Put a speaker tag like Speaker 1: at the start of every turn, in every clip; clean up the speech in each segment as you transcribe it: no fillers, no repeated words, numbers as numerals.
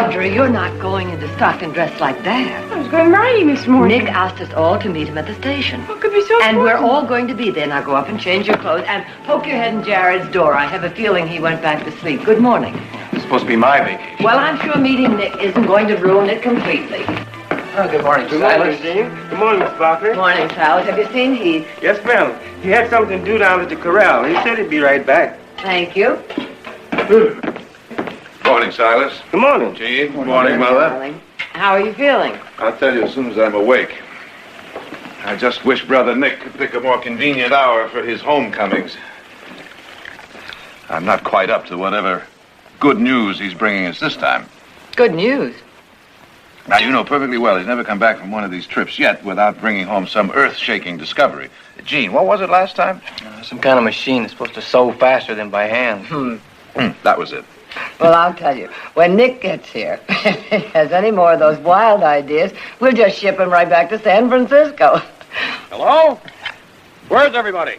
Speaker 1: Audrey, you're not going into Stockton dressed like that.
Speaker 2: I was going to marry him this morning.
Speaker 1: Nick asked us all to meet him at the station.
Speaker 2: What could be so
Speaker 1: And
Speaker 2: important?
Speaker 1: we're all going to be there. Now go up and change your clothes and poke your head in Jared's door. I have a feeling he went back to sleep. Good morning.
Speaker 3: It's supposed to be my vacation.
Speaker 1: Well, I'm sure meeting Nick isn't going to ruin it completely.
Speaker 3: Oh, good morning,
Speaker 4: Good
Speaker 3: Silas.
Speaker 4: morning, Jean. Good morning, Miss Barkley.
Speaker 1: Morning, Silas. Have you seen Heath?
Speaker 4: Yes, ma'am. He had something to do down at the corral. He said he'd be right back.
Speaker 1: Thank you.
Speaker 5: Morning, Silas.
Speaker 4: Good morning.
Speaker 5: Gene. Good morning, Mother.
Speaker 1: Darling. How are you feeling?
Speaker 5: I'll tell you as soon as I'm awake. I just wish Brother Nick could pick a more convenient hour for his homecomings. I'm not quite up to whatever good news he's bringing us this time.
Speaker 1: Good news.
Speaker 5: Now, you know perfectly well he's never come back from one of these trips yet without bringing home some earth-shaking discovery. Gene, what was it last time?
Speaker 3: Some kind of machine that's supposed to sew faster than by hand.
Speaker 5: That was it.
Speaker 1: Well, I'll tell you, when Nick gets here, if he has any more of those wild ideas, we'll just ship him right back to San Francisco.
Speaker 3: Hello? Where's everybody?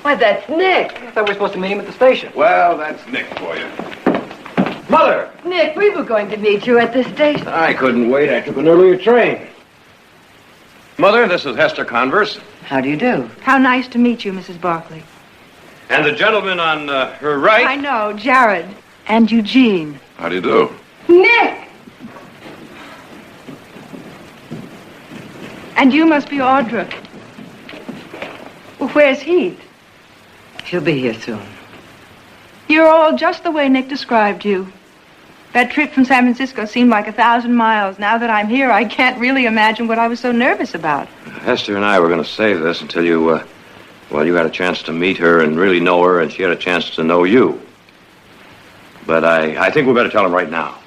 Speaker 1: Why, that's Nick.
Speaker 3: I thought we were supposed to meet him at the station.
Speaker 5: Well, that's Nick for you.
Speaker 3: Mother!
Speaker 1: Nick, we were going to meet you at the station.
Speaker 3: I couldn't wait. I took an earlier train. Mother, this is Hester Converse.
Speaker 1: How do you do?
Speaker 2: How nice to meet you, Mrs. Barkley.
Speaker 3: And the gentleman on her right.
Speaker 2: I know, Jared. And Eugene.
Speaker 5: How do you do?
Speaker 2: Nick! And you must be Audra. Well, where's Heath?
Speaker 1: He'll be here soon.
Speaker 2: You're all just the way Nick described you. That trip from San Francisco seemed like 1,000 miles. Now that I'm here, I can't really imagine what I was so nervous about.
Speaker 6: Hester and I were going to save this until you, you had a chance to meet her and really know her, and she had a chance to know you. But I think we better tell him right now.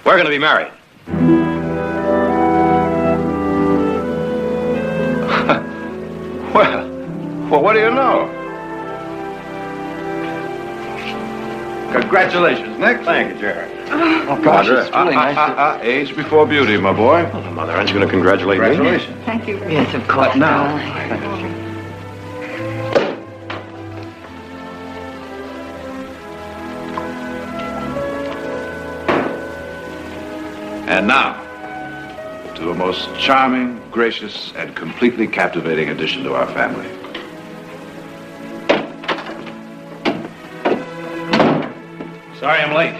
Speaker 6: We're going to be married.
Speaker 5: Well, what do you know? Congratulations, Nick.
Speaker 6: Thank you, Jared.
Speaker 3: Oh, gosh, it's really nice.
Speaker 5: Age before beauty, my boy.
Speaker 6: Well, Mother, aren't you going to congratulate me?
Speaker 5: Congratulations.
Speaker 2: Thank you.
Speaker 1: Yes, of course.
Speaker 5: now. And now, to a most charming, gracious, and completely captivating addition to our family.
Speaker 3: Sorry I'm late.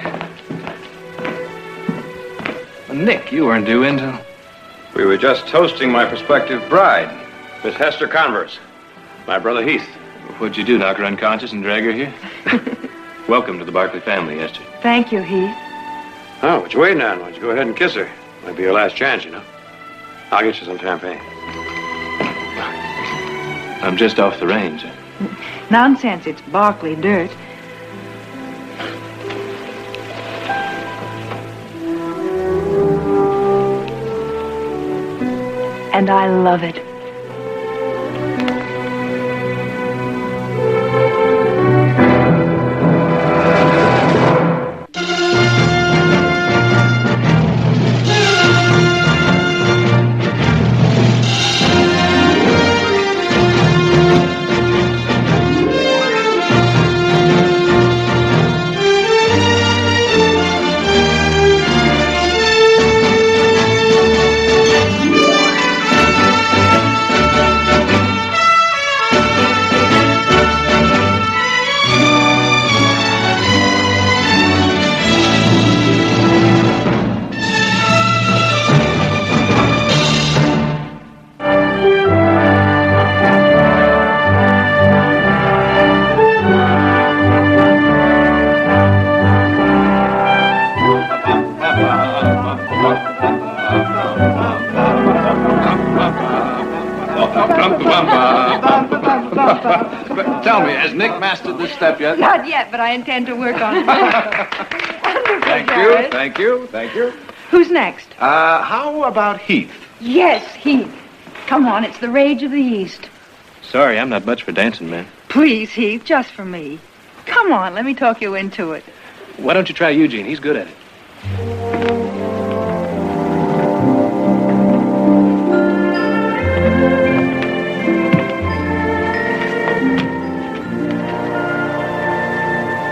Speaker 3: Nick, you weren't due in till...
Speaker 6: We were just toasting my prospective bride, Miss Hester Converse. My brother Heath.
Speaker 3: What'd you do, knock her unconscious and drag her here? Welcome to the Barkley family, Hester.
Speaker 2: Thank you, Heath.
Speaker 6: Oh, what you waiting on? Why don't you go ahead and kiss her? Might be your last chance, you know. I'll get you some champagne.
Speaker 3: I'm just off the range.
Speaker 2: Nonsense, it's Barkley dirt. And I love it.
Speaker 5: Tell me, has Nick mastered this step yet?
Speaker 2: Not yet, but I intend to work on it. Wonderful,
Speaker 5: Thank you,
Speaker 2: Jared.
Speaker 5: thank you, thank you.
Speaker 2: Who's next?
Speaker 5: How about Heath?
Speaker 2: Yes, Heath. Come on, it's the rage of the East.
Speaker 3: Sorry, I'm not much for dancing, man.
Speaker 2: Please, Heath, just for me. Come on, let me talk you into it.
Speaker 3: Why don't you try Eugene? He's good at it.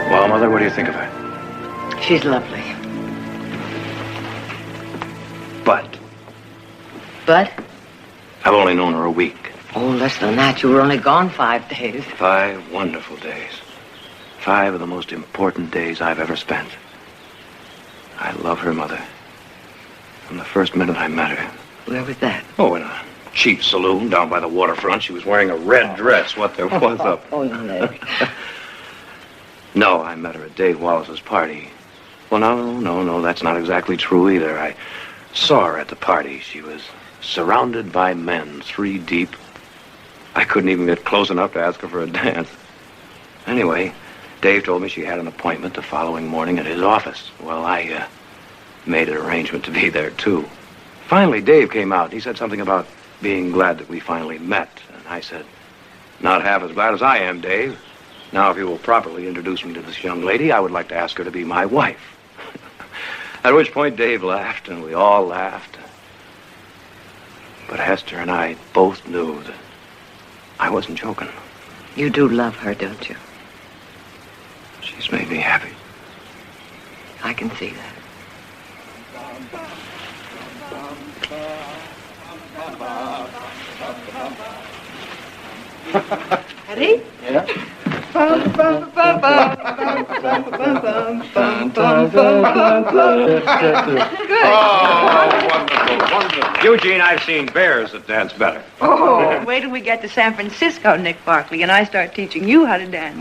Speaker 6: Well, Mother, what do you think of her?
Speaker 1: She's lovely.
Speaker 6: But
Speaker 1: But?
Speaker 6: I've only known her a week.
Speaker 1: Oh, less than that. You were only gone 5 days.
Speaker 6: 5 wonderful days. 5 of the most important days I've ever spent. I love her, Mother. From the first minute I met her.
Speaker 1: Where was that?
Speaker 6: Oh, in a cheap saloon down by the waterfront. She was wearing a red dress. What there was up.
Speaker 1: Oh, Nick.
Speaker 6: No, I met her at Dave Wallace's party. Well, no, that's not exactly true either. I saw her at the party. She was surrounded by men, 3 deep. I couldn't even get close enough to ask her for a dance. Anyway, Dave told me she had an appointment the following morning at his office. Well, I made an arrangement to be there, too. Finally, Dave came out. He said something about being glad that we finally met. And I said, not half as glad as I am, Dave. Now, if you will properly introduce me to this young lady, I would like to ask her to be my wife. At which point, Dave laughed, and we all laughed. But Hester and I both knew that I wasn't joking.
Speaker 1: You do love her, don't you?
Speaker 6: She's made me happy.
Speaker 1: I can see that.
Speaker 2: Ready?
Speaker 3: Yeah?
Speaker 2: Bum, bum, bum, bum, bum, bum, bum, bum, bum, bum, Good.
Speaker 6: Oh, wonderful. Eugene, I've seen bears that dance better.
Speaker 2: Oh, wait till we get to San Francisco, Nick Barkley, and I start teaching you how to dance.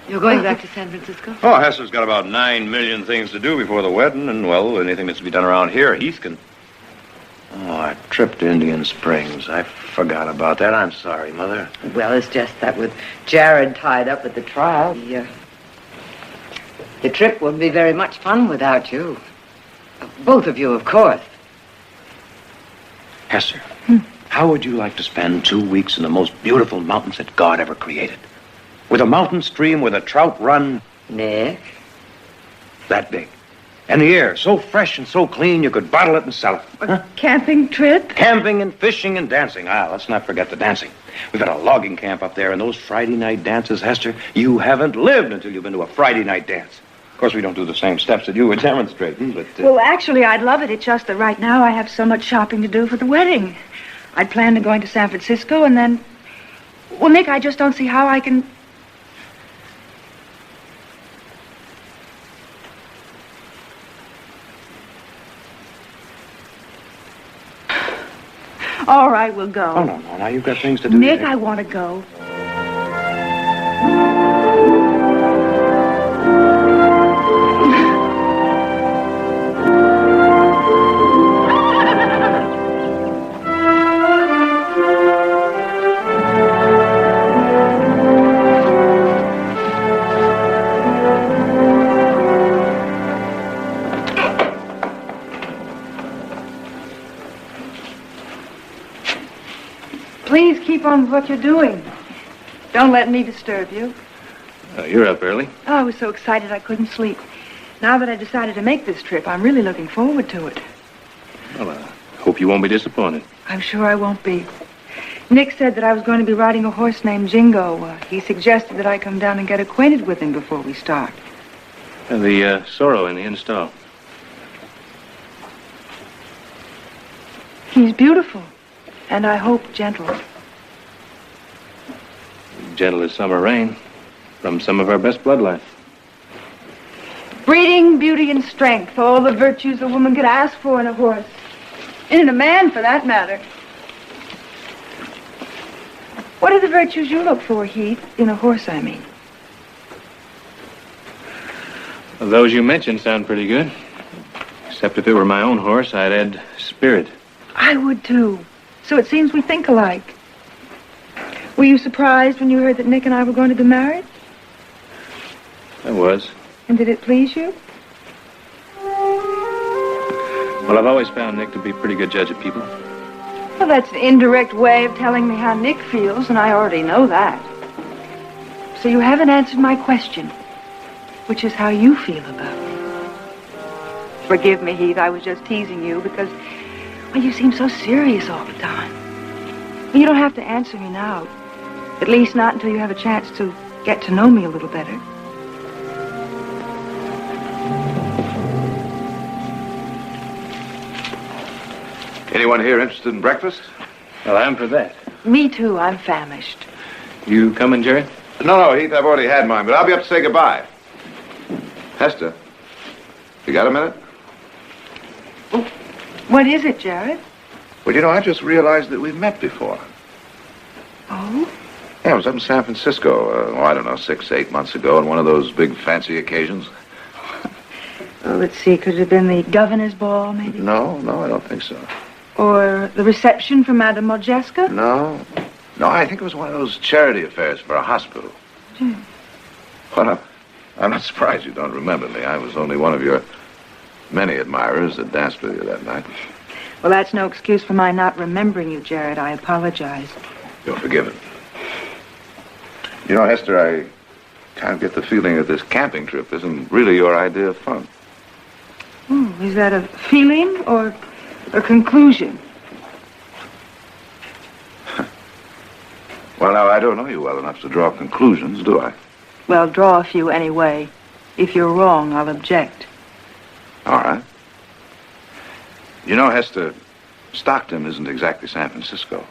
Speaker 1: You're going back to San Francisco?
Speaker 6: Oh, Hester's got about 9 million things to do before the wedding, and, well, anything that's to be done around here, Heath can... Oh, our trip to Indian Springs. I forgot about that. I'm sorry, Mother.
Speaker 1: Well, it's just that with Jared tied up at the trial, the trip wouldn't be very much fun without you. Both of you, of course.
Speaker 6: Hester, how would you like to spend 2 weeks in the most beautiful mountains that God ever created? With a mountain stream where the trout run
Speaker 1: Nick?
Speaker 6: that big. And the air so fresh and so clean you could bottle it and sell it.
Speaker 2: A camping trip?
Speaker 6: Camping and fishing and dancing. Let's not forget the dancing. We've got a logging camp up there, and those Friday night dances, Hester, you haven't lived until you've been to a Friday night dance. Of course, we don't do the same steps that you were demonstrating, but...
Speaker 2: Well, actually, I'd love it. It's just that right now I have so much shopping to do for the wedding. I'd planned on going to San Francisco, and then... Well, Nick, I just don't see how I can... All right, we'll go.
Speaker 6: Oh, no. Now you've got things to do.
Speaker 2: Nick, I want to go. Please keep on with what you're doing. Don't let me disturb you.
Speaker 3: You're up early.
Speaker 2: Oh, I was so excited I couldn't sleep. Now that I decided to make this trip, I'm really looking forward to it.
Speaker 3: Well, I hope you won't be disappointed.
Speaker 2: I'm sure I won't be. Nick said that I was going to be riding a horse named Jingo. He suggested that I come down and get acquainted with him before we start.
Speaker 3: The sorrel in the install.
Speaker 2: He's beautiful, and I hope gentle.
Speaker 3: Gentle as summer rain from some of our best bloodlines.
Speaker 2: Breeding, beauty, and strength, all the virtues a woman could ask for in a horse. And in a man, for that matter. What are the virtues you look for, Heath? In a horse, I mean.
Speaker 3: Well, those you mentioned sound pretty good. Except if it were my own horse, I'd add spirit.
Speaker 2: I would, too. So it seems we think alike. Were you surprised when you heard that Nick and I were going to be married?
Speaker 3: I was.
Speaker 2: And did it please you?
Speaker 3: Well, I've always found Nick to be a pretty good judge of people.
Speaker 2: Well, that's an indirect way of telling me how Nick feels, and I already know that. So you haven't answered my question, which is how you feel about me. Forgive me, Heath, I was just teasing you because, well, you seem so serious all the time. Well, you don't have to answer me now. At least not until you have a chance to get to know me a little better.
Speaker 5: Anyone here interested in breakfast?
Speaker 3: Well, I'm for that.
Speaker 2: Me too. I'm famished.
Speaker 3: You coming, Jerry?
Speaker 5: No, Heath, I've already had mine, but I'll be up to say goodbye. Hester, you got a minute?
Speaker 2: What is it, Jared?
Speaker 5: Well, I just realized that we've met before.
Speaker 2: Oh?
Speaker 5: Yeah, I was up in San Francisco, I don't know, 6, 8 months ago on one of those big fancy occasions.
Speaker 2: Well, let's see. Could it have been the governor's ball, maybe?
Speaker 5: No, I don't think so.
Speaker 2: Or the reception for Madame Modjeska?
Speaker 5: No, I think it was one of those charity affairs for a hospital. Well, I'm not surprised you don't remember me. I was only one of your many admirers that danced with you that night.
Speaker 2: Well, that's no excuse for my not remembering you, Jared. I apologize.
Speaker 5: You're forgiven. Hester, I kind of get the feeling that this camping trip isn't really your idea of fun.
Speaker 2: Oh, is that a feeling or a conclusion?
Speaker 5: Well, now, I don't know you well enough to draw conclusions, do I?
Speaker 2: Well, draw a few anyway. If you're wrong, I'll object.
Speaker 5: All right. Hester, Stockton isn't exactly San Francisco.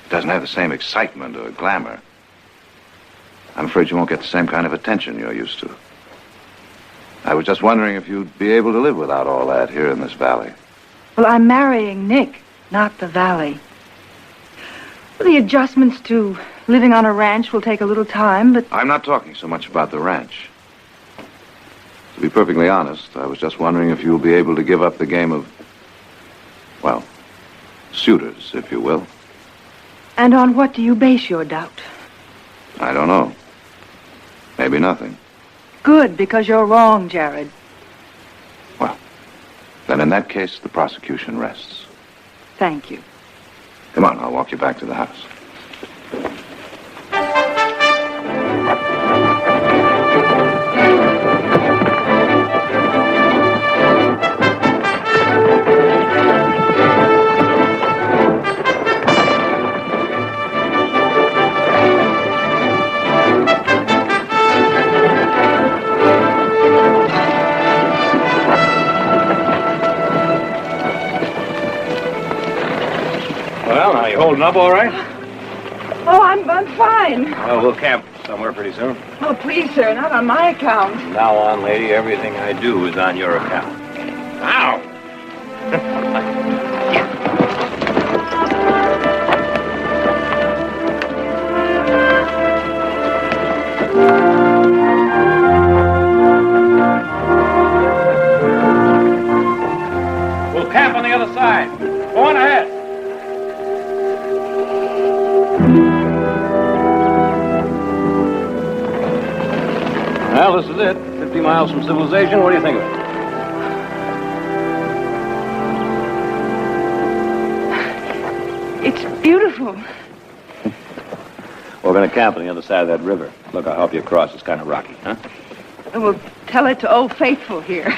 Speaker 5: It doesn't have the same excitement or glamour. I'm afraid you won't get the same kind of attention you're used to. I was just wondering if you'd be able to live without all that here in this valley.
Speaker 2: Well, I'm marrying Nick, not the valley. Well, the adjustments to living on a ranch will take a little time, but...
Speaker 5: I'm not talking so much about the ranch. To be perfectly honest, I was just wondering if you'll be able to give up the game of, well, suitors, if you will.
Speaker 2: And on what do you base your doubt?
Speaker 5: I don't know. Maybe nothing.
Speaker 2: Good, because you're wrong, Jared.
Speaker 5: Well, then in that case, the prosecution rests.
Speaker 2: Thank you.
Speaker 5: Come on, I'll walk you back to the house.
Speaker 3: Well, now, you holding up all right?
Speaker 2: Oh, I'm fine.
Speaker 3: Well, we'll camp somewhere pretty soon.
Speaker 2: Oh, please, sir, not on my account.
Speaker 3: From now on, lady, everything I do is on your account. Ow! We'll camp on the other side. Go on ahead. Well, this is it. 50 miles from civilization. What do you think of it?
Speaker 2: It's beautiful.
Speaker 3: We're going to camp on the other side of that river. Look, I'll help you across. It's kind of rocky, huh?
Speaker 2: And we'll tell it to Old Faithful here.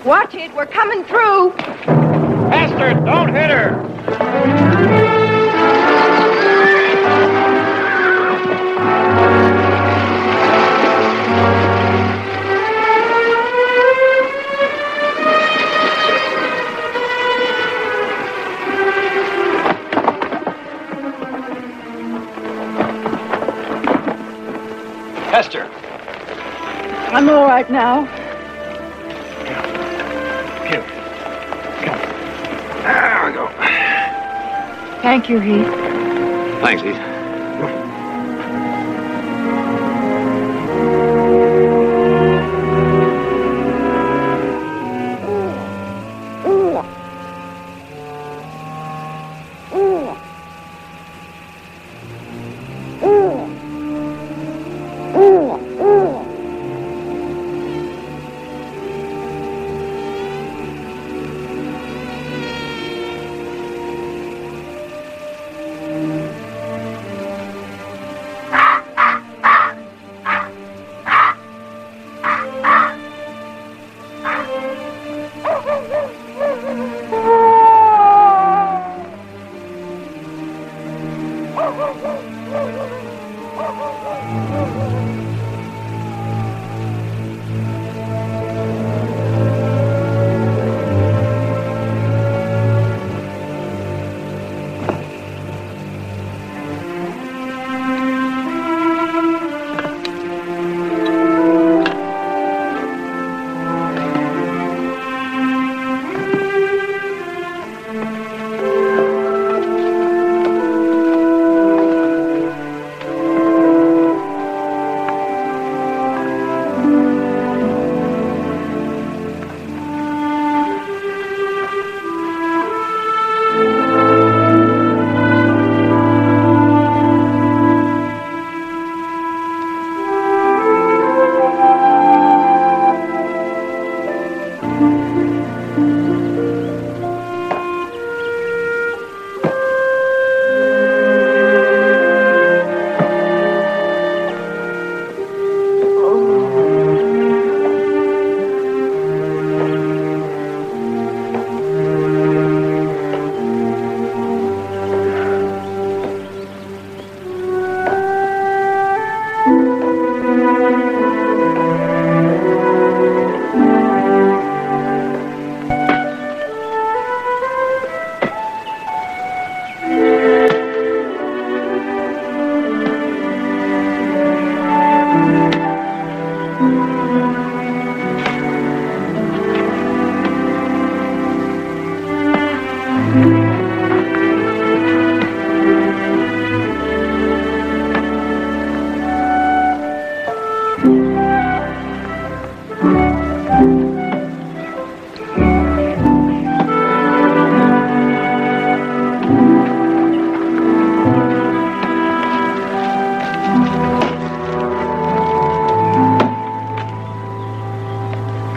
Speaker 2: Watch it, we're coming through.
Speaker 3: Hester, don't hit her! Hester!
Speaker 2: I'm all right now.
Speaker 5: There we go.
Speaker 2: Thank you, Heath.
Speaker 5: Thanks, Heath.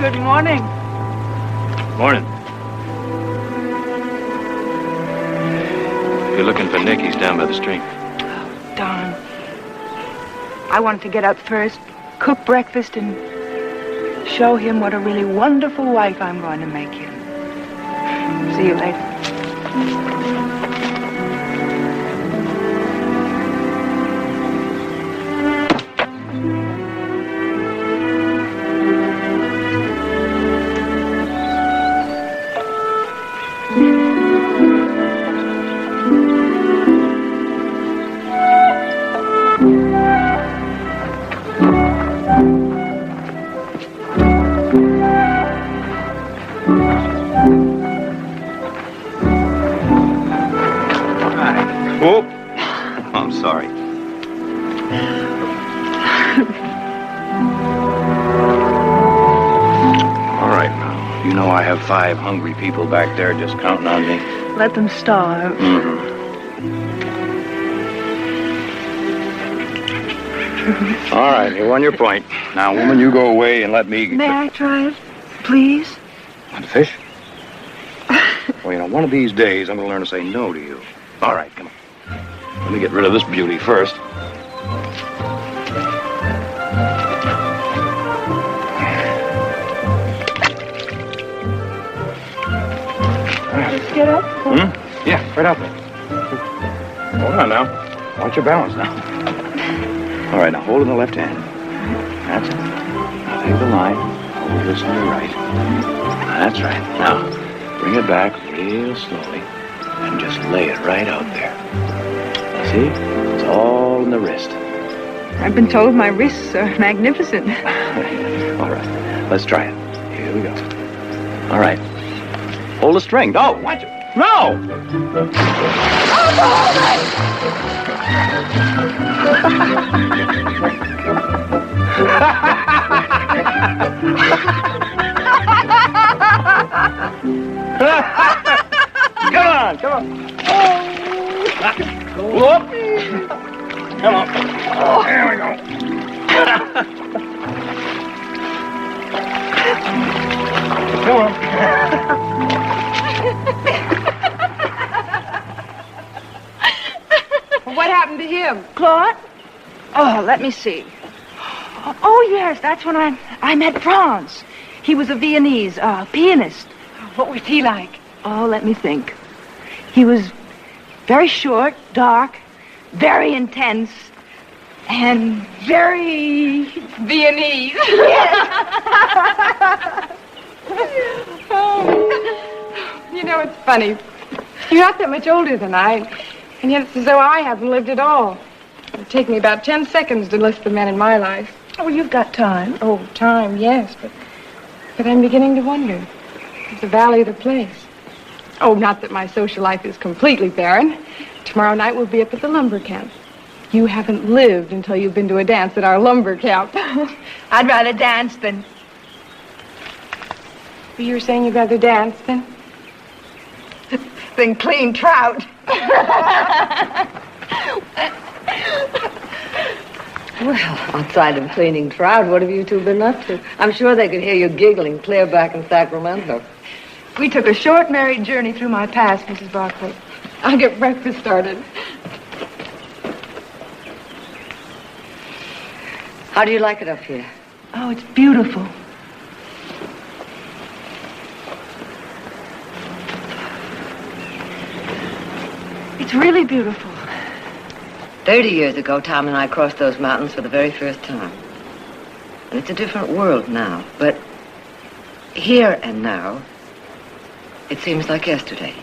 Speaker 2: Good morning.
Speaker 3: Morning. If you're looking for Nick, he's down by the stream.
Speaker 2: Darn. I wanted to get up first, cook breakfast, and show him what a really wonderful wife I'm going to make him. See you later.
Speaker 6: Whoop. I'm sorry. All right, now. You know I have 5 hungry people back there just counting on me.
Speaker 2: Let them starve.
Speaker 6: All right, you won your point. Now, woman, you go away and let me...
Speaker 2: May I try it, please?
Speaker 6: Want to fish? Well, you know, one of these days I'm going to learn to say no to you. All right, come on. Let me get rid of this beauty first.
Speaker 2: Just get up.
Speaker 6: Yeah, right out there. Hold on now. Watch your balance now. All right, now hold in the left hand. That's it. Now take the line. Hold this in your right. That's right. Now, bring it back real slowly and just lay it right out there. See? It's all in the wrist.
Speaker 2: I've been told my wrists are magnificent.
Speaker 6: All right, let's try it. Here we go. All right. Hold the string. No, watch it. No! Come on, come on. Whoop. Come on. There we go. Come on.
Speaker 2: What happened to him? Claude? Oh, let me see. Oh, yes, that's when I met Franz. He was a Viennese pianist. What was he like? Oh, let me think. He was very short, dark, very intense, And very Viennese.
Speaker 7: You know, it's funny. You're not that much older than I, and yet it's as though I haven't lived at all. It'd take me about 10 seconds to list the men in my life.
Speaker 2: Oh, well, you've got time.
Speaker 7: Oh, time, yes, but I'm beginning to wonder. Is the Valle the place? Oh, not that my social life is completely barren. Tomorrow night we'll be up at the lumber camp. You haven't lived until you've been to a dance at our lumber camp.
Speaker 2: I'd rather dance than...
Speaker 7: You were saying you'd rather dance than?
Speaker 2: than clean trout.
Speaker 1: Well, outside of cleaning trout, what have you two been up to? I'm sure they could hear you giggling clear back in Sacramento.
Speaker 2: We took a short married journey through my past, Mrs. Barclay.
Speaker 7: I'll get breakfast started.
Speaker 1: How do you like it up here?
Speaker 2: Oh, it's beautiful. It's really beautiful.
Speaker 1: 30 years ago, Tom and I crossed those mountains for the very first time. And it's a different world now, but here and now, it seems like yesterday.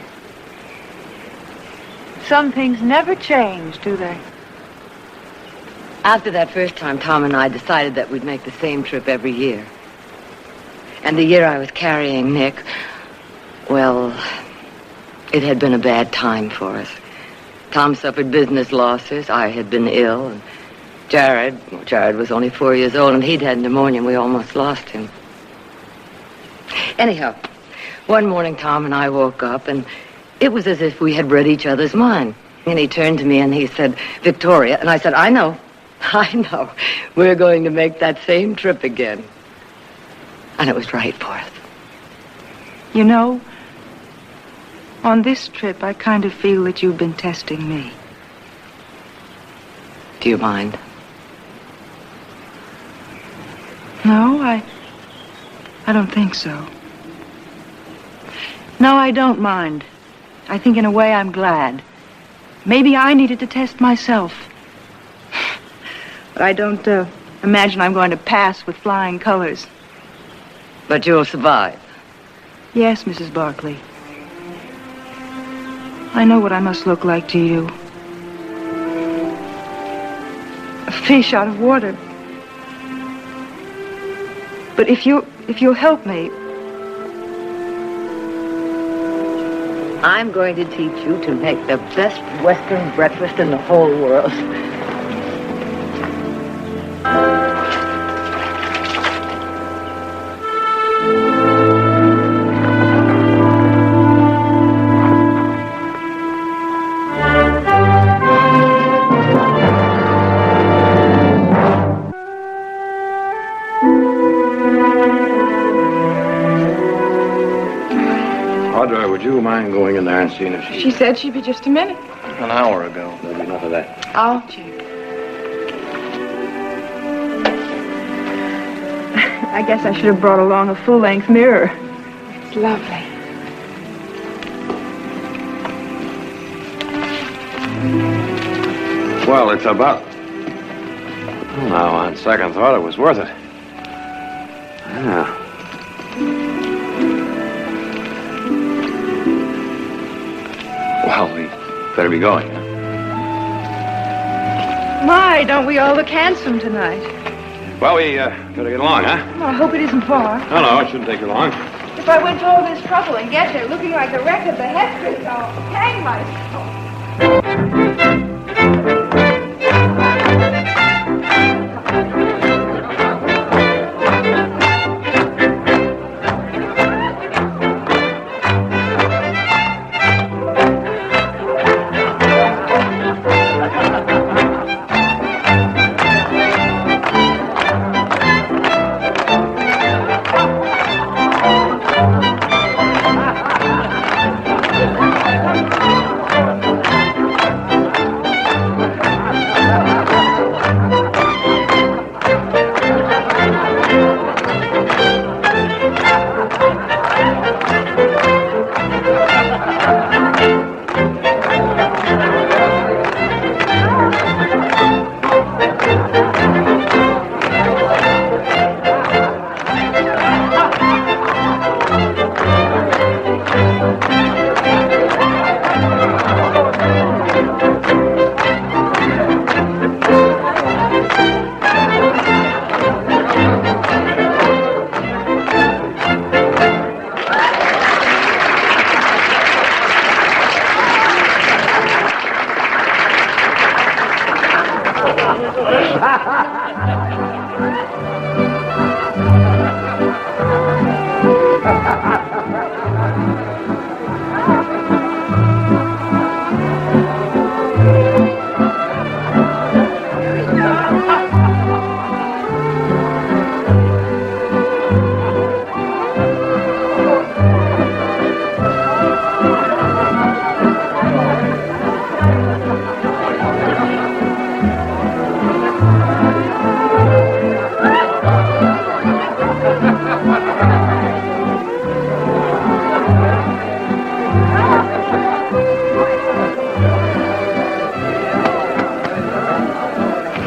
Speaker 2: Some things never change, do they?
Speaker 1: After that first time, Tom and I decided that we'd make the same trip every year. And the year I was carrying Nick, well, it had been a bad time for us. Tom suffered business losses. I had been ill. And Jared was only 4 years old, and he'd had pneumonia, and we almost lost him. Anyhow, one morning, Tom and I woke up, and it was as if we had read each other's mind. And he turned to me, and he said, Victoria, and I said, I know. We're going to make that same trip again. And it was right for us.
Speaker 2: You know, on this trip, I kind of feel that you've been testing me.
Speaker 1: Do you mind?
Speaker 2: No, I don't think so. No, I don't mind. I think in a way I'm glad. Maybe I needed to test myself. But I don't imagine I'm going to pass with flying colors.
Speaker 1: But you'll survive.
Speaker 2: Yes, Mrs. Barclay. I know what I must look like to you. A fish out of water. But if you'll help me,
Speaker 1: I'm going to teach you to make the best Western breakfast in the whole world.
Speaker 6: Audra, would you mind going in there and seeing if
Speaker 7: She said she'd be just a minute.
Speaker 3: An hour ago.
Speaker 6: There'll be enough of that.
Speaker 7: I'll check.
Speaker 2: I guess I should have brought along a full-length mirror.
Speaker 7: It's lovely.
Speaker 6: Well, it's about... Well, now, on second thought, it was worth it. Yeah. Well, we better be going. Huh?
Speaker 2: My, don't we all look handsome tonight?
Speaker 6: Well, we better get along, huh?
Speaker 2: Well, I hope it isn't far.
Speaker 6: No, it shouldn't take you long.
Speaker 2: If I went to all this trouble and get there looking like the wreck of the Hesperus, I'll hang myself.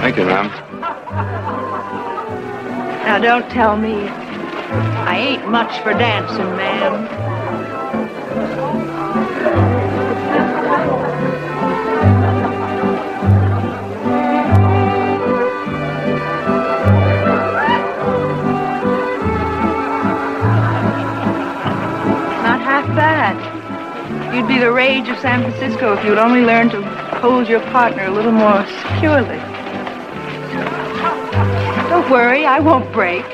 Speaker 6: Thank you, ma'am.
Speaker 2: Now, don't tell me. I ain't much for dancing, ma'am. Not half bad. You'd be the rage of San Francisco if you'd only learn to hold your partner a little more securely. Don't worry, I won't break.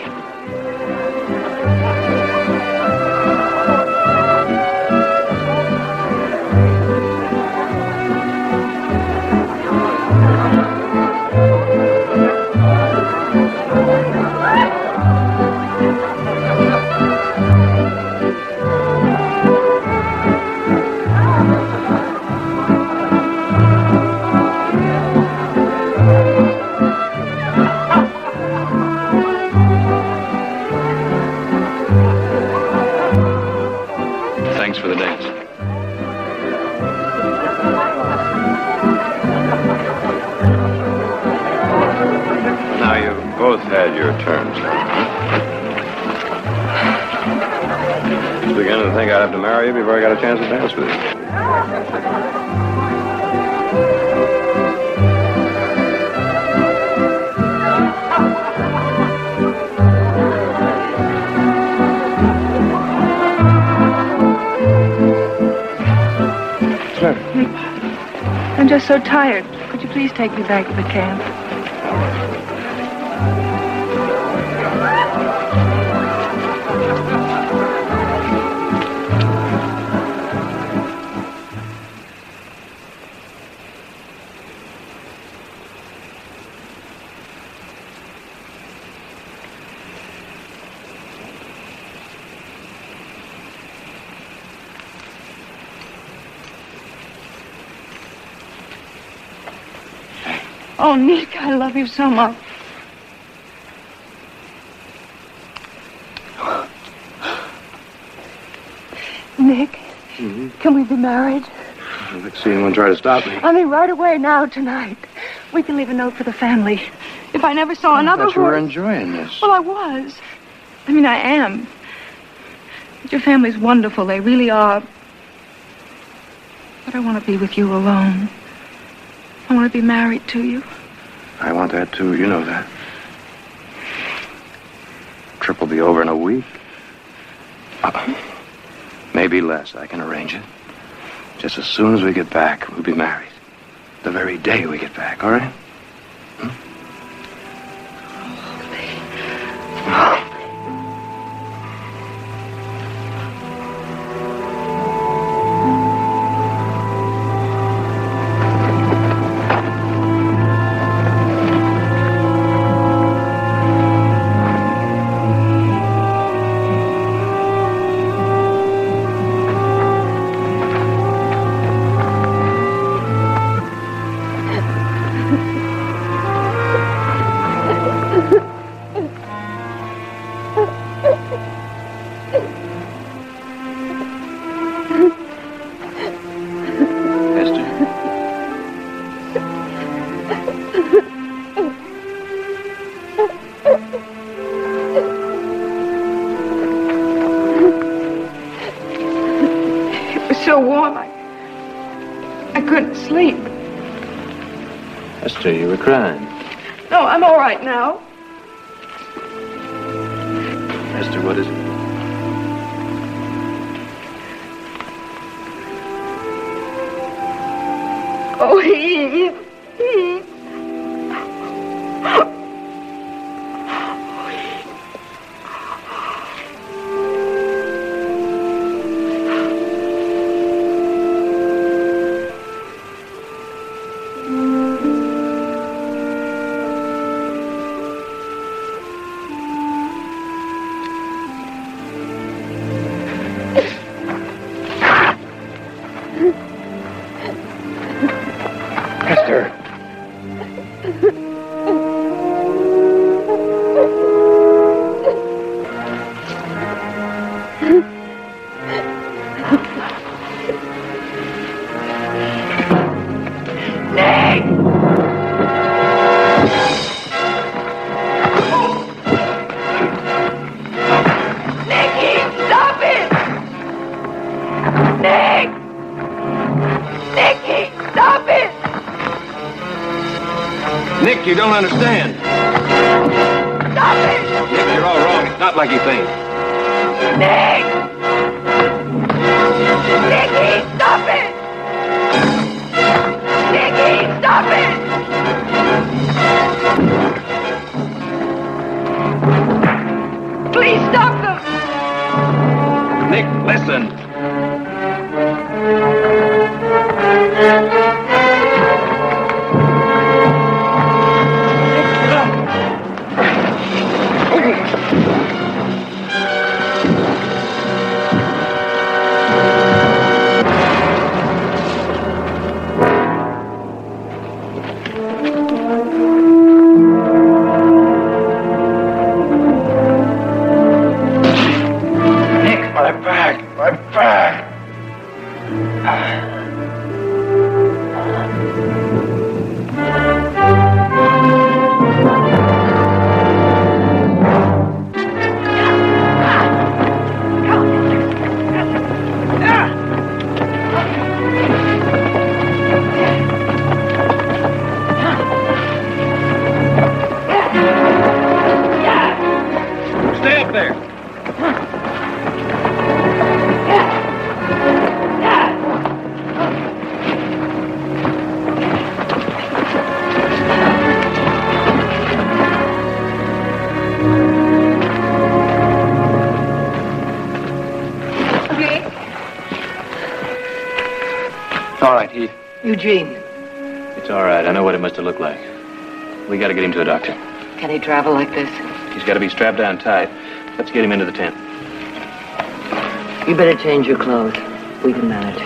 Speaker 3: Thanks for the dance.
Speaker 6: Now you've both had your turns. I was beginning to think I'd have to marry you before I got a chance to dance with you.
Speaker 2: I'm just so tired. Could you please take me back to the camp? Oh, Nick, I love you so much. Nick, can we be married?
Speaker 6: I'd like to see anyone try to stop me.
Speaker 2: I mean, right away now, tonight. We can leave a note for the family. If I never saw another
Speaker 6: I thought you were
Speaker 2: horse-
Speaker 6: enjoying this.
Speaker 2: Well, I was. I mean, I am. But your family's wonderful. They really are. But I want to be with you alone. I want to be married to you.
Speaker 6: I want that, too. You know that. Trip will be over in a week. Maybe less. I can arrange it. Just as soon as we get back, we'll be married. The very day we get back, all right?
Speaker 2: So warm, I couldn't sleep.
Speaker 3: Esther, you were crying.
Speaker 2: No, I'm all right now.
Speaker 6: Esther, what is it?
Speaker 2: Oh, he.
Speaker 3: you don't understand.
Speaker 2: Stop it!
Speaker 3: Nick, you're all wrong. It's not like you think.
Speaker 2: Nick! Nicky, stop it! Nicky, stop it! Please stop them!
Speaker 3: Nick, listen. All right, Heath.
Speaker 1: Eugene,
Speaker 3: It's all right. I know what it must have looked like. We got to get him to a doctor.
Speaker 1: can he travel like this?
Speaker 3: He's got to be strapped down tight. Let's get him into the tent.
Speaker 1: You better change your clothes. We can manage.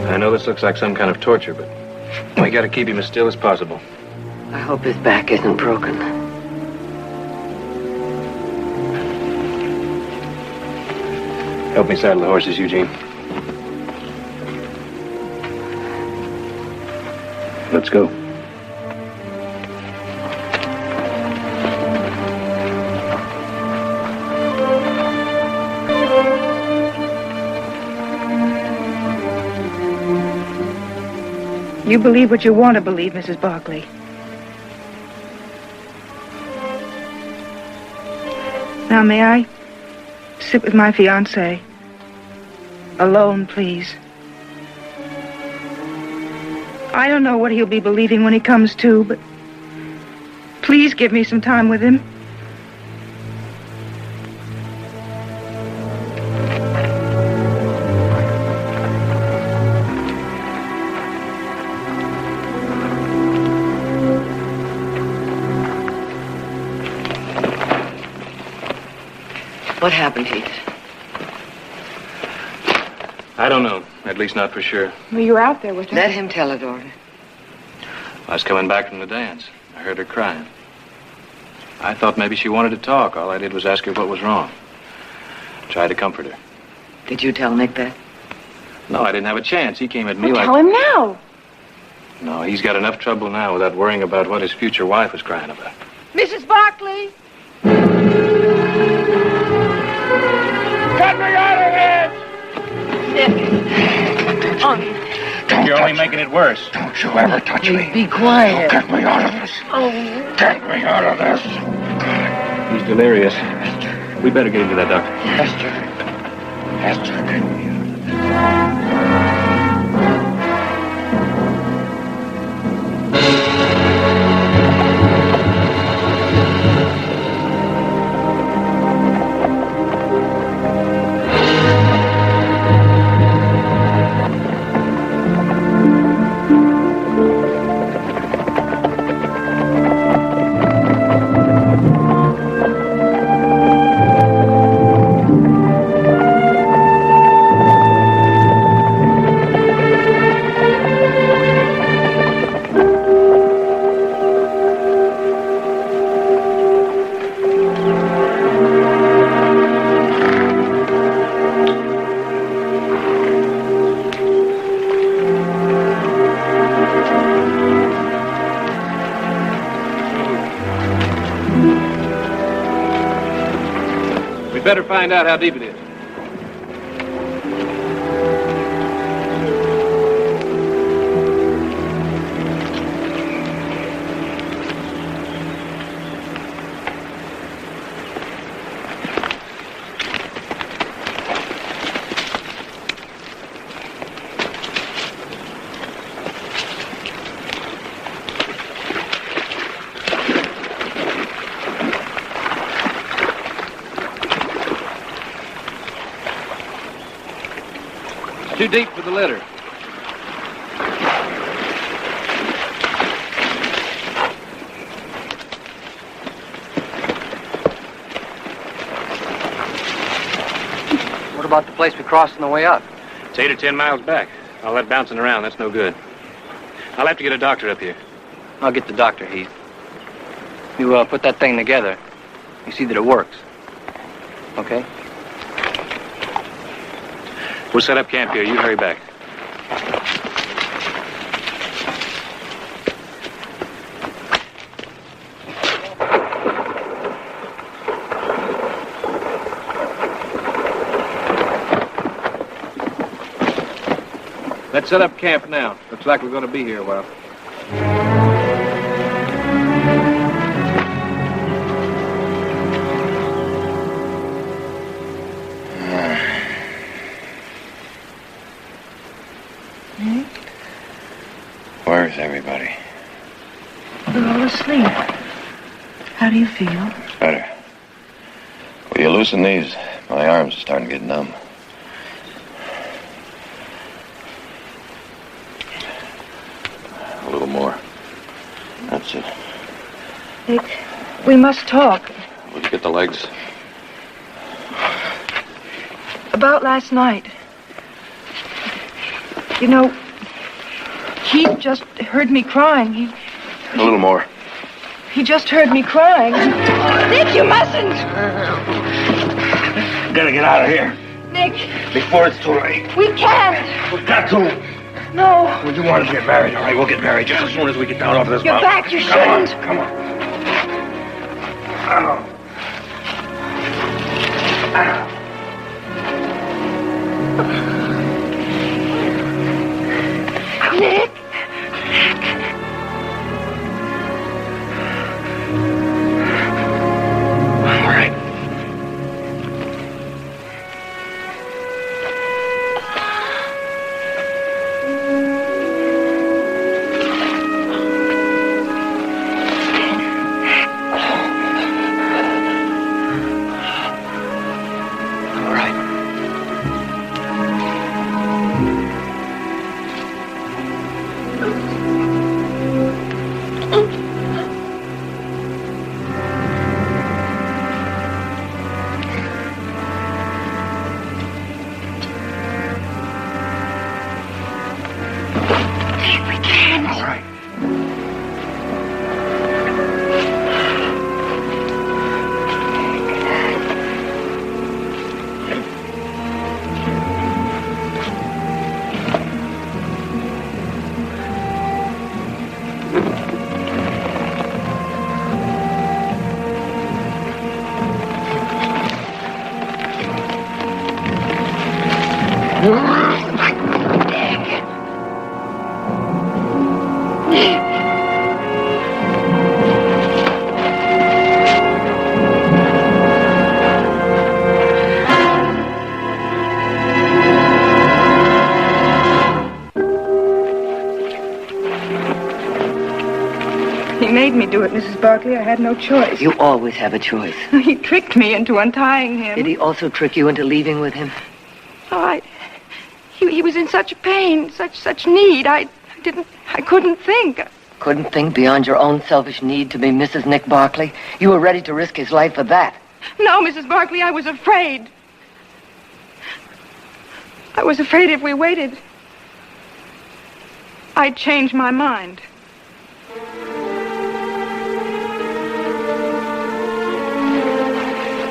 Speaker 3: I know this looks like some kind of torture, but we got to keep him as still as possible.
Speaker 1: I hope his back isn't broken.
Speaker 3: Help me saddle the horses, Eugene. Let's go.
Speaker 2: You believe what you want to believe, Mrs. Barkley. Now, may I sit with my fiancé? Alone, please. I don't know what he'll be believing when he comes to, but please give me some time with him.
Speaker 1: What happened, Heath?
Speaker 3: I don't know. At least not for sure.
Speaker 7: Well, you were out there with her.
Speaker 1: Let him tell it, Orton.
Speaker 3: I was coming back from the dance. I heard her crying. I thought maybe she wanted to talk. All I did was ask her what was wrong. Tried to comfort her.
Speaker 1: Did you tell Nick that?
Speaker 3: No, I didn't have a chance. He came at me like...
Speaker 7: Tell him now.
Speaker 3: No, he's got enough trouble now without worrying about what his future wife was crying about.
Speaker 2: Mrs. Barkley!
Speaker 4: Get me out of here!
Speaker 3: You're only making it worse.
Speaker 5: Don't you ever touch me.
Speaker 1: Be quiet.
Speaker 5: Get me out of this. Get me out of this.
Speaker 3: He's delirious. We better get him to that doctor.
Speaker 5: Esther, get me out of
Speaker 3: better find out how deep it is. Too deep for the litter.
Speaker 8: What about the place we crossed on the way up?
Speaker 3: It's 8 or 10 miles back. All that bouncing around, that's no good. I'll have to get a doctor up here.
Speaker 8: I'll get the doctor, Heath. You put that thing together. You see that it works. Okay?
Speaker 3: We'll set up camp here. You hurry back. Let's set up camp now. Looks like we're going to be here a while.
Speaker 6: Where's everybody?
Speaker 2: They're all asleep. How do you feel?
Speaker 6: Better. Will you loosen these? My arms are starting to get numb. A little more. That's it.
Speaker 2: Nick, we must talk.
Speaker 6: Will you get the legs?
Speaker 2: About last night. You know, Heath just heard me crying.
Speaker 6: A little more.
Speaker 2: He just heard me crying. Nick, you mustn't!
Speaker 4: Gotta get out of here
Speaker 2: Nick,
Speaker 4: before it's too late.
Speaker 2: we can't.
Speaker 4: We got to.
Speaker 2: No,
Speaker 4: Well, you want to get married, all right? We'll get married just as soon as we get down off this
Speaker 2: you're
Speaker 4: mountain.
Speaker 2: back. You
Speaker 4: Come on,
Speaker 2: shouldn't.
Speaker 4: come on. Ow. Ow.
Speaker 2: Nick.
Speaker 4: All right. All right.
Speaker 2: We can't.
Speaker 4: All right.
Speaker 2: He made me do it, Mrs. Barkley. I had no choice.
Speaker 1: You always have a choice.
Speaker 2: He tricked me into untying him.
Speaker 1: Did he also trick you into leaving with him?
Speaker 2: Oh, he was in such pain, such need. I couldn't think.
Speaker 1: Couldn't think beyond your own selfish need to be Mrs. Nick Barkley? You were ready to risk his life for that.
Speaker 2: No, Mrs. Barkley, I was afraid. I was afraid if we waited, I'd change my mind.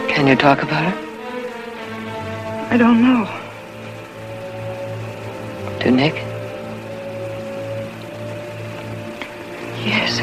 Speaker 1: Can you talk about it?
Speaker 2: I don't know.
Speaker 1: To Nick?
Speaker 2: Yes.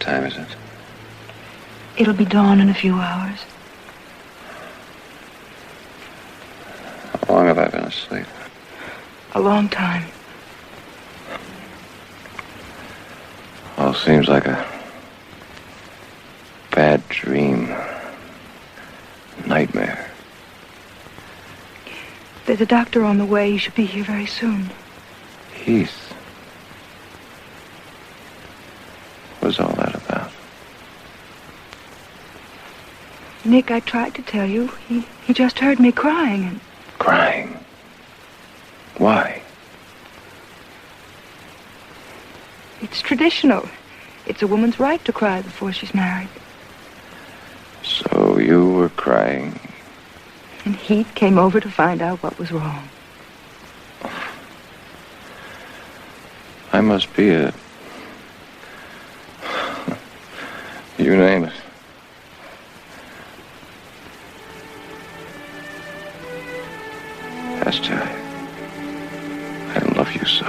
Speaker 6: What time is it?
Speaker 2: It'll be dawn in a few hours.
Speaker 6: How long have I been asleep?
Speaker 2: A long time.
Speaker 6: All seems like a bad dream. Nightmare.
Speaker 2: There's a doctor on the way. He should be here very soon.
Speaker 6: Heath. What was all that about?
Speaker 2: Nick, I tried to tell you. He just heard me crying and...
Speaker 6: Crying? Why?
Speaker 2: It's traditional. It's a woman's right to cry before she's married.
Speaker 6: So you were crying.
Speaker 2: And Heath came over to find out what was wrong.
Speaker 6: I must be a... You name it. Esther, I love you so.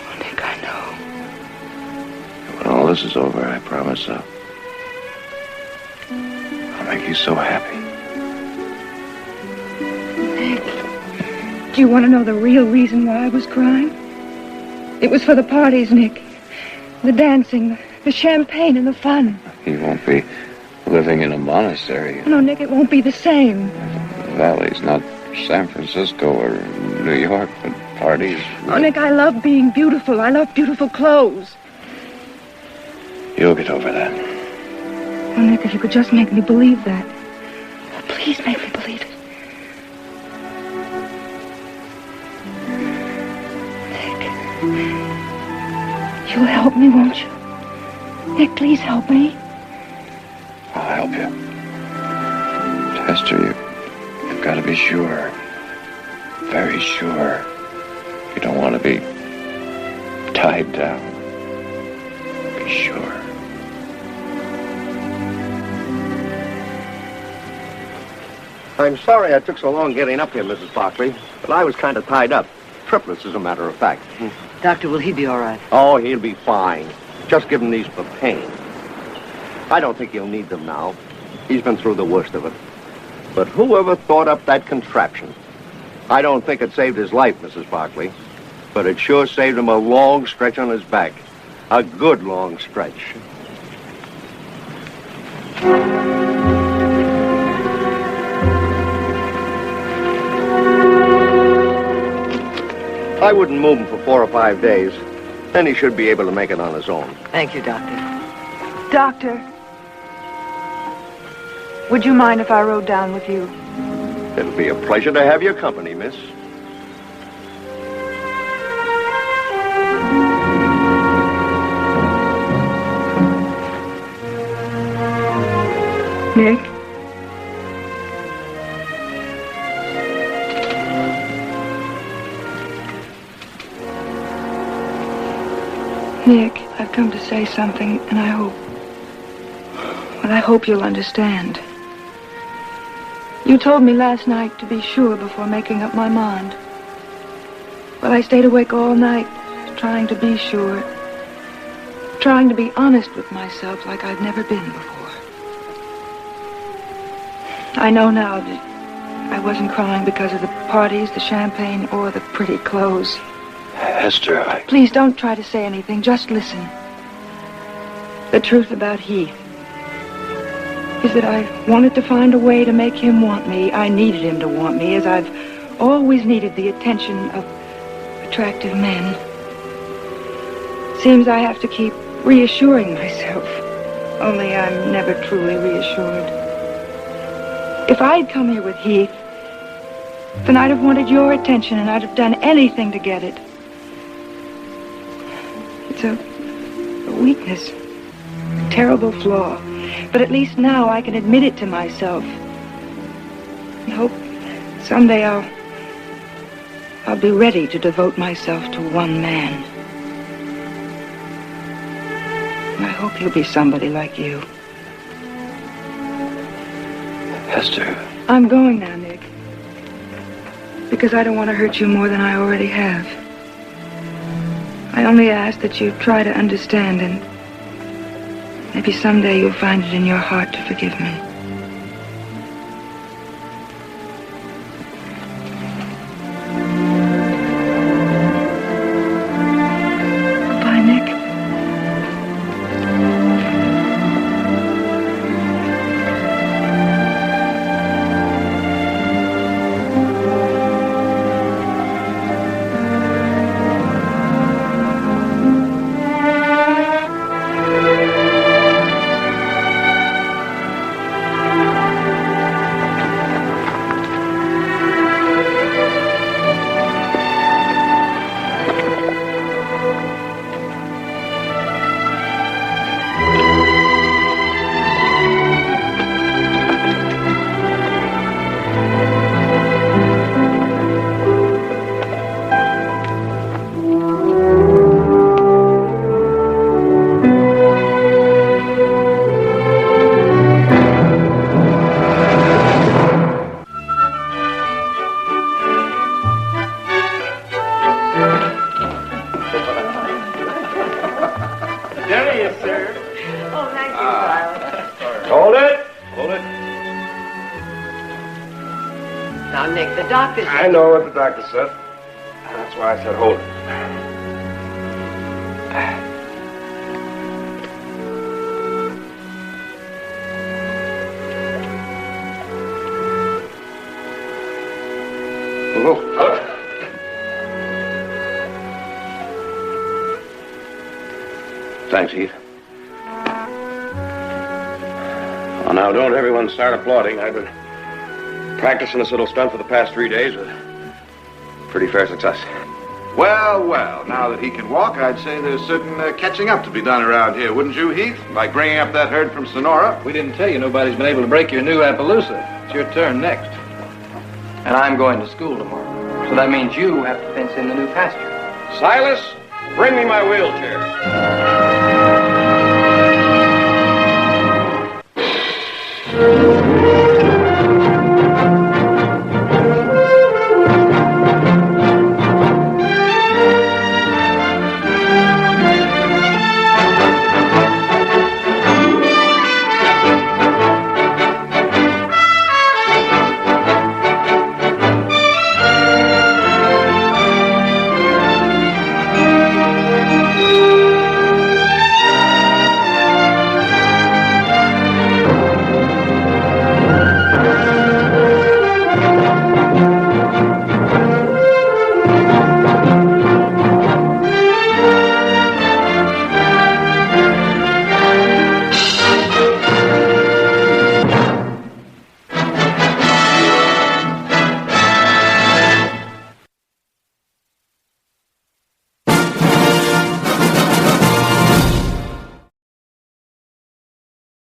Speaker 2: Oh, Nick, I know.
Speaker 6: When all this is over, I promise I'll make you so happy.
Speaker 2: Do you want to know the real reason why I was crying? It was for the parties, Nick. The dancing, the champagne, and the fun.
Speaker 6: You won't be living in a monastery.
Speaker 2: No, Nick, it won't be the same.
Speaker 6: Valley's not San Francisco or New York, but parties.
Speaker 2: Oh, Nick, I love being beautiful. I love beautiful clothes.
Speaker 6: You'll get over that.
Speaker 2: Oh, Nick, if you could just make me believe that. Oh, please make me believe it. You'll help me, won't you? Nick, please help me.
Speaker 6: I'll help you. But Esther, you've got to be sure. Very sure. You don't want to be tied down. Be sure.
Speaker 9: I'm sorry I took so long getting up here, Mrs. Barkley, but I was kind of tied up. Triplets, as a matter of fact.
Speaker 1: Doctor, will he be all right?
Speaker 9: Oh, he'll be fine. Just give him these for pain. I don't think he'll need them now. He's been through the worst of it. But whoever thought up that contraption? I don't think it saved his life, Mrs. Barkley, but it sure saved him a long stretch on his back. A good long stretch. I wouldn't move him for 4 or 5 days. Then he should be able to make it on his own.
Speaker 1: Thank you, Doctor.
Speaker 2: Doctor, would you mind if I rode down with you?
Speaker 9: It'll be a pleasure to have your company, miss.
Speaker 2: Nick? Nick, I've come to say something, and I hope you'll understand. You told me last night to be sure before making up my mind. Well, I stayed awake all night, trying to be sure. Trying to be honest with myself like I've never been before. I know now that I wasn't crying because of the parties, the champagne, or the pretty clothes.
Speaker 6: Esther,
Speaker 2: Please don't try to say anything. Just listen. The truth about Heath is that I wanted to find a way to make him want me. I needed him to want me, as I've always needed the attention of attractive men. Seems I have to keep reassuring myself. Only I'm never truly reassured. If I'd come here with Heath, then I'd have wanted your attention, and I'd have done anything to get it. It's a weakness, a terrible flaw. But at least now I can admit it to myself. And hope someday I'll be ready to devote myself to one man. And I hope he'll be somebody like you.
Speaker 6: Esther.
Speaker 2: I'm going now, Nick. Because I don't want to hurt you more than I already have. I only ask that you try to understand, and maybe someday you'll find it in your heart to forgive me. Goodbye, Nick.
Speaker 4: I know what the doctor said. That's why I said hold it.
Speaker 6: Thanks, Heath. Well, now, don't everyone start applauding. I've been practicing this little stunt for the past 3 days with pretty fair success.
Speaker 5: Well, well, now that he can walk, I'd say there's certain catching up to be done around here, wouldn't you, Heath? Like bringing up that herd from Sonora.
Speaker 8: We didn't tell you nobody's been able to break your new Appaloosa. It's your turn next. And I'm going to school tomorrow. So that means you have to fence in the new pasture.
Speaker 6: Silas, bring me my wheelchair.